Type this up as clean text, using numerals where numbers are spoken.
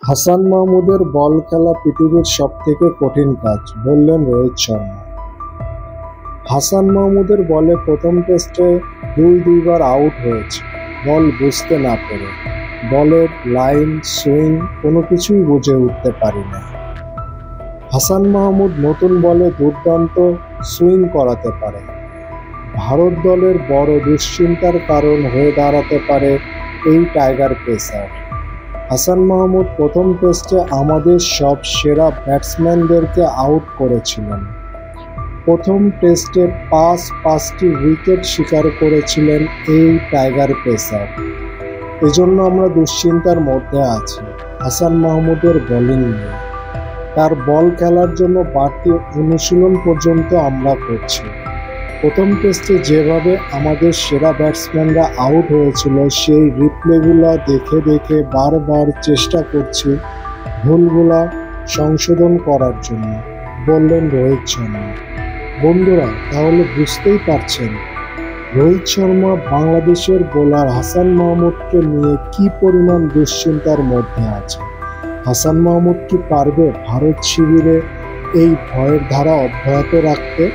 হাসান মাহমুদের বল খেলা পৃথিবীর সবথেকে কঠিন কাজ, বললেন রোহিত শর্মা। হাসান মাহমুদের বলে প্রথম টেস্টে দুইবার আউট হয়েছে, বল বুঝতে না পেরে। বলের লাইন, সুইং কোনো কিছুই বুঝে উঠতে পারি না। হাসান মাহমুদ নতুন বলে দুর্দান্ত সুইং করাতে পারে। ভারত দলের বড় দুশ্চিন্তার কারণ হয়ে দাঁড়াতে পারে এই টাইগার পেসার। হাসান মাহমুদ প্রথম টেস্টে আমাদের সব সেরা ব্যাটসম্যানদেরকে আউট করেছিলেন। প্রথম টেস্টে পাঁচটি উইকেট শিকার করেছিলেন এই টাইগার পেসার। এজন্য আমরা দুশ্চিন্তার মধ্যে আছি হাসান মাহমুদের বোলিং নিয়ে। তার বল খেলার জন্য বাড়তি অনুশীলন পর্যন্ত আমরা করছি। প্রথম টেস্টে যেভাবে আমাদের সেরা ব্যাটসম্যানরা আউট হয়েছিল, সেই রিপ্লেগুলো দেখে বারবার চেষ্টা করছি ভুলগুলা সংশোধন করার জন্য, বললেন রোহিত শর্মা। বন্ধুরা, তাহলে বুঝতেই পারছেন রোহিত শর্মা বাংলাদেশের বোলার হাসান মাহমুদকে নিয়ে কি পরিমাণ দুশ্চিন্তার মধ্যে আছে। হাসান মাহমুদ কি পারবে ভারত শিবিরে এই ভয়ের ধারা অব্যাহত রাখতে?